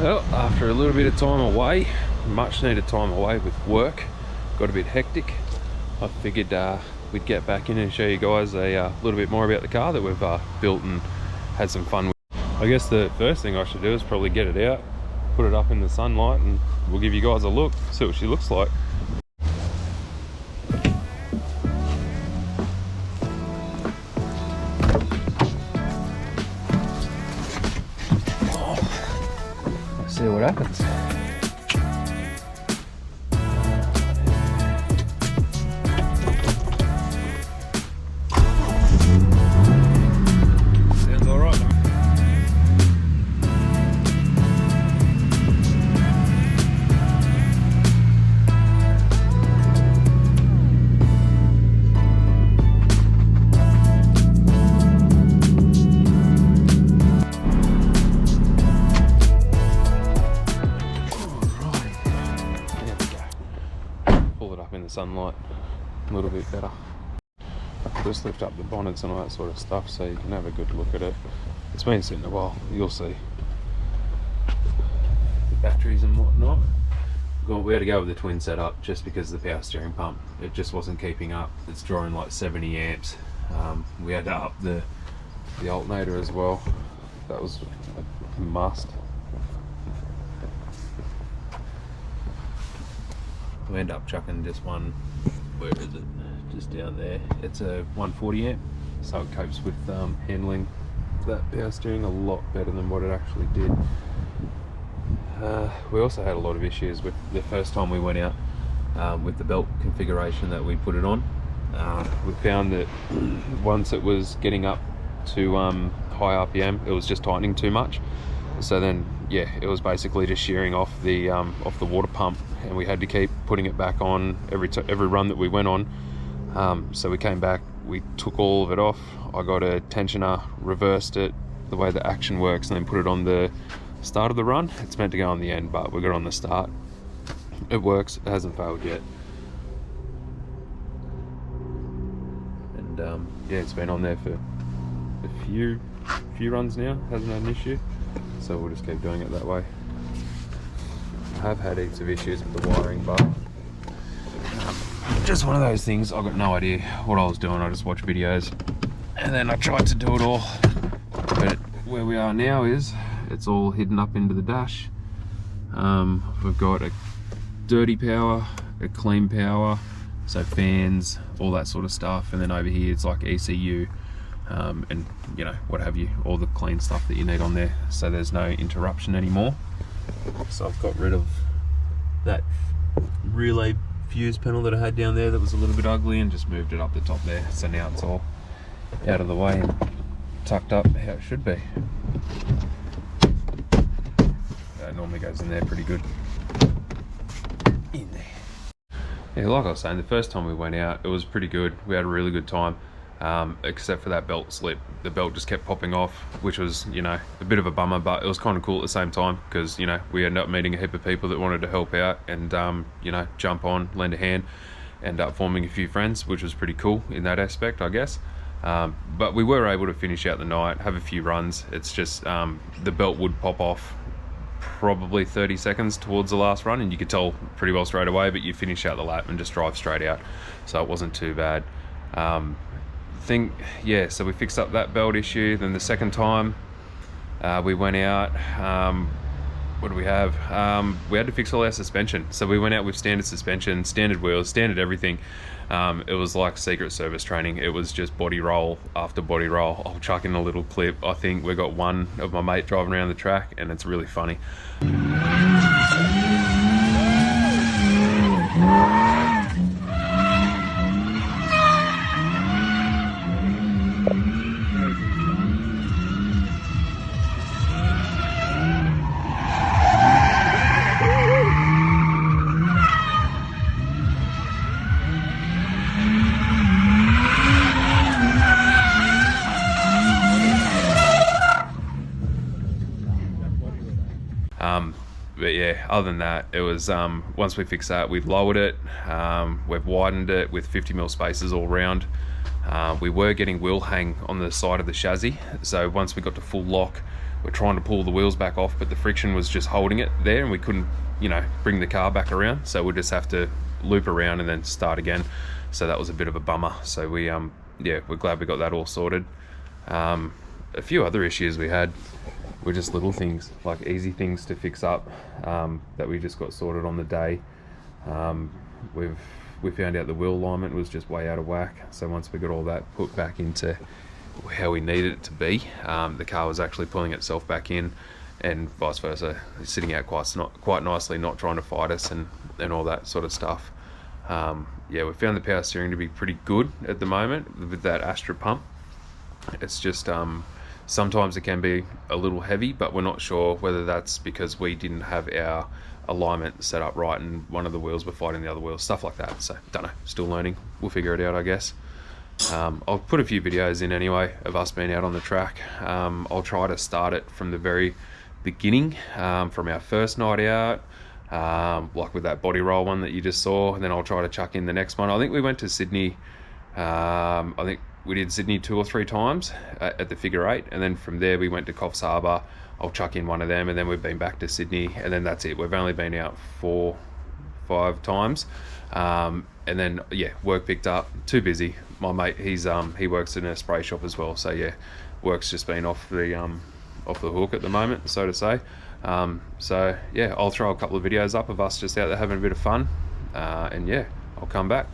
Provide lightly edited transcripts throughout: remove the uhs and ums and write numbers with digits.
Well, after a little bit of time away, much needed time away with work, got a bit hectic, I figured we'd get back in and show you guys a little bit more about the car that we've built and had some fun with. I guess the first thing I should do is probably get it out, put it up in the sunlight, and we'll give you guys a look, see what she looks like. See what happens. Sounds all right. In the sunlight a little bit better. Just lift up the bonnets and all that sort of stuff so you can have a good look at it. It's been sitting a while, you'll see. The batteries and whatnot. We had to go with the twin setup just because of the power steering pump. It just wasn't keeping up. It's drawing like 70 amps. We had to up the alternator as well. That was a must. We end up chucking just one, where is it, just down there. It's a 140 amp, so it copes with handling that power steering a lot better than what it actually did. We also had a lot of issues with the first time we went out with the belt configuration that we put it on. We found that once it was getting up to high RPM, it was just tightening too much. So then, yeah, it was basically just shearing off the water pump, and we had to keep putting it back on every run that we went on. So we came back, we took all of it off. I got a tensioner, reversed it the way the action works, and then put it on the start of the run. It's meant to go on the end, but we got it on the start. It works, it hasn't failed yet. And yeah, it's been on there for a few runs now, hasn't had an issue. So we'll just keep doing it that way. I have had heaps of issues with the wiring, but just one of those things. I got no idea what I was doing. I just watched videos and then I tried to do it all. But where we are now is it's all hidden up into the dash. We've got a dirty power, a clean power, so fans, all that sort of stuff, and then over here it's like ECU. And you know, what have you, all the clean stuff that you need on there, so there's no interruption anymore. So I've got rid of that relay fuse panel that I had down there that was a little bit ugly and just moved it up the top there, so now it's all out of the way and tucked up how it should be. That normally goes in there pretty good. In there. Yeah, like I was saying, the first time we went out, it was pretty good. We had a really good time. Except for that belt slip. The belt just kept popping off, which was, you know, a bit of a bummer, but it was kind of cool at the same time because, you know, we ended up meeting a heap of people that wanted to help out and, you know, jump on, lend a hand, end up forming a few friends, which was pretty cool in that aspect, I guess. But we were able to finish out the night, have a few runs. It's just the belt would pop off probably 30 seconds towards the last run, and you could tell pretty well straight away, but you finish out the lap and just drive straight out, so it wasn't too bad. Yeah, so we fixed up that belt issue. Then the second time we went out, what do we have? We had to fix all our suspension. So we went out with standard suspension, standard wheels, standard everything. It was like Secret Service training. It was just body roll after body roll. I'll chuck in a little clip. I think we got one of my mate driving around the track, and it's really funny. But yeah, other than that, it was once we fixed that, we've lowered it, we've widened it with 50mm spaces all round. We were getting wheel hang on the side of the chassis, so once we got to full lock, we're trying to pull the wheels back off, but the friction was just holding it there, and we couldn't, you know, bring the car back around. So we'll just have to loop around and then start again. So that was a bit of a bummer. So we yeah, we're glad we got that all sorted. A few other issues we had were just little things, like easy things to fix up, that we just got sorted on the day. We found out the wheel alignment was just way out of whack. So once we got all that put back into how we needed it to be, the car was actually pulling itself back in, and vice versa, sitting out quite nicely, not trying to fight us and all that sort of stuff. Yeah, we found the power steering to be pretty good at the moment with that Astra pump. It's just sometimes it can be a little heavy, but we're not sure whether that's because we didn't have our alignment set up right and one of the wheels were fighting the other wheels, stuff like that. So don't know, still learning. We'll figure it out, I guess. I'll put a few videos in anyway of us being out on the track. I'll try to start it from the very beginning, from our first night out, like with that body roll one that you just saw, and then I'll try to chuck in the next one. I think we went to Sydney, I think we did Sydney 2 or 3 times at the figure 8, and then from there we went to Coffs Harbour. I'll chuck in one of them, and then we've been back to Sydney, and then that's it. We've only been out 4, 5 times, and then yeah, work picked up. Too busy. My mate, he works in a spray shop as well, so yeah, work's just been off the hook at the moment, so to say. So yeah, I'll throw a couple of videos up of us just out there having a bit of fun, and yeah, I'll come back.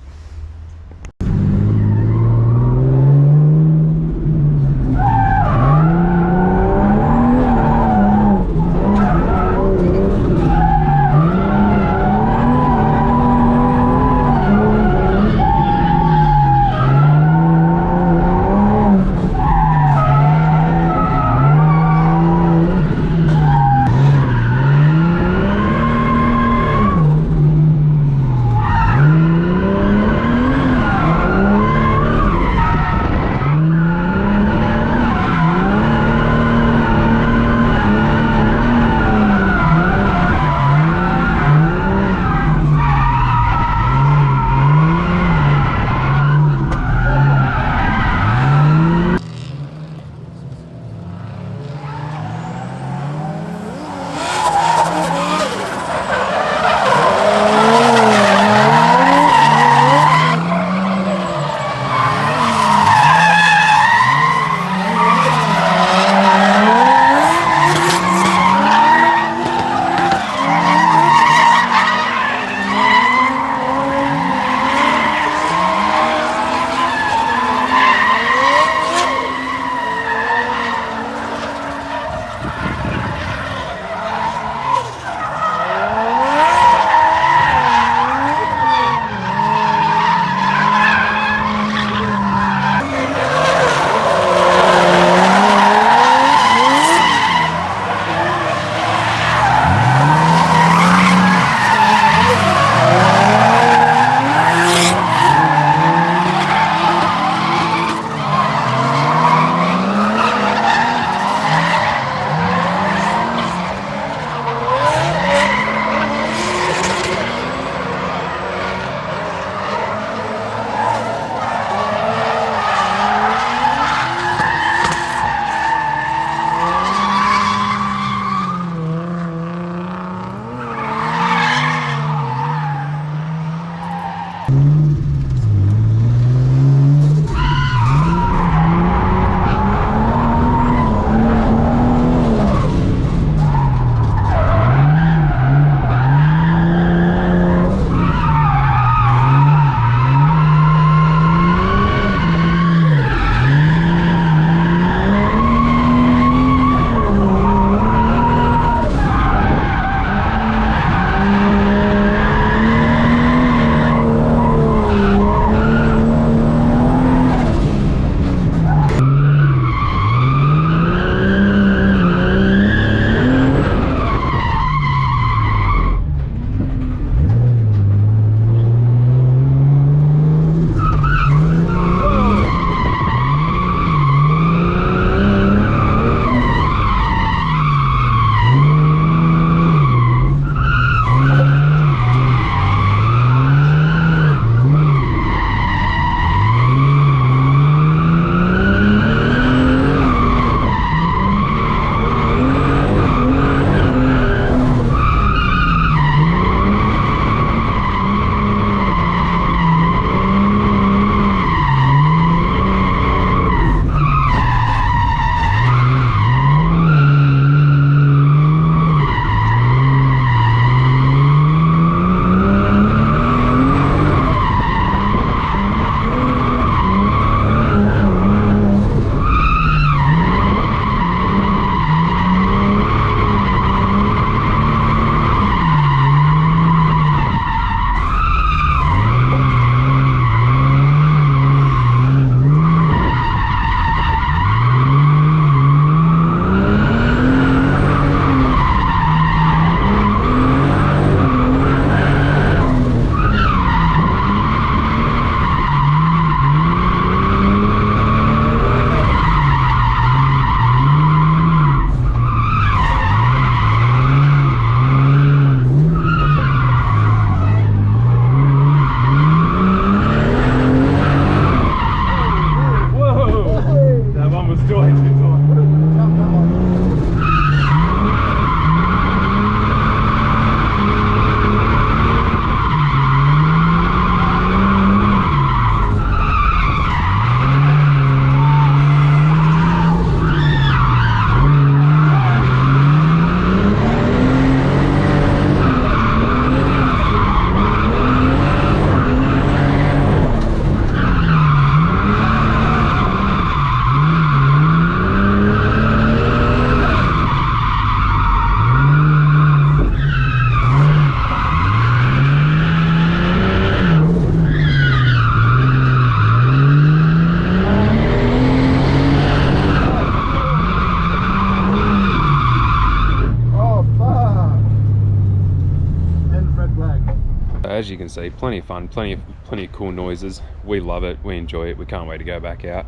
as you can see, plenty of fun, plenty of cool noises. We love it, we enjoy it, we can't wait to go back out.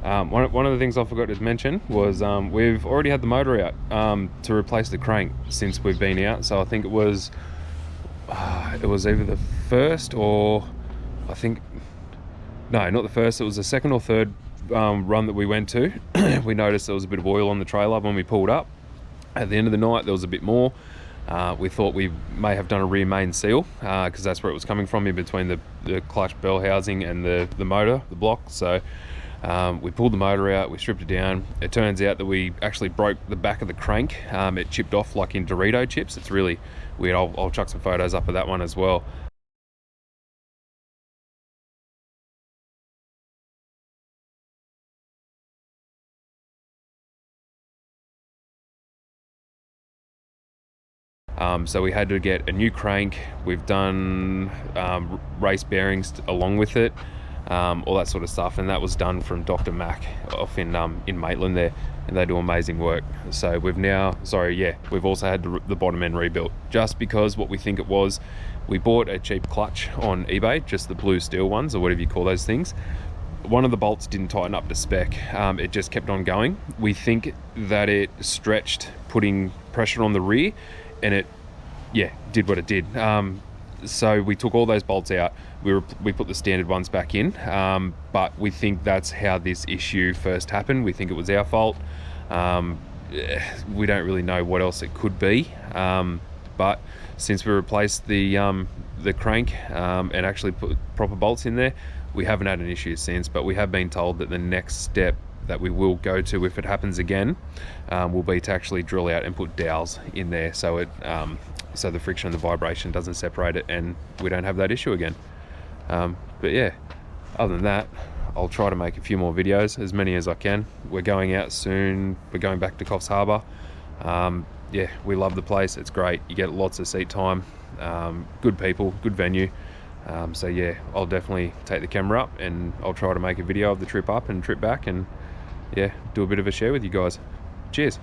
One of the things I forgot to mention was we've already had the motor out to replace the crank since we've been out. So I think it was either the first or I think, no, not the first, it was the second or third run that we went to. We noticed there was a bit of oil on the trailer when we pulled up. At the end of the night there was a bit more. We thought we may have done a rear main seal because that's where it was coming from, in between the clutch bell housing and the motor, the block. So we pulled the motor out, we stripped it down. It turns out that we actually broke the back of the crank. It chipped off like in Dorito chips. It's really weird. I'll chuck some photos up of that one as well. So we had to get a new crank. We've done race bearings along with it, all that sort of stuff, and that was done from Dr. Mac off in Maitland there, and they do amazing work. So we've also had the bottom end rebuilt, just because what we think it was, we bought a cheap clutch on eBay, just the blue steel ones or whatever you call those things. One of the bolts didn't tighten up to spec. It just kept on going. We think that it stretched, putting pressure on the rear, and it did what it did. So we took all those bolts out. We put the standard ones back in, but we think that's how this issue first happened. We think it was our fault. We don't really know what else it could be, but since we replaced the crank and actually put proper bolts in there, we haven't had an issue since. But we have been told that the next step that we will go to if it happens again will be to actually drill out and put dowels in there, so it so the friction and the vibration doesn't separate it and we don't have that issue again. But yeah, other than that, I'll try to make a few more videos, as many as I can. We're going out soon. We're going back to Coffs Harbour. Yeah, we love the place. It's great. You get lots of seat time, good people, good venue. So yeah, I'll definitely take the camera up and I'll try to make a video of the trip up and trip back, and yeah, do a bit of a share with you guys. Cheers.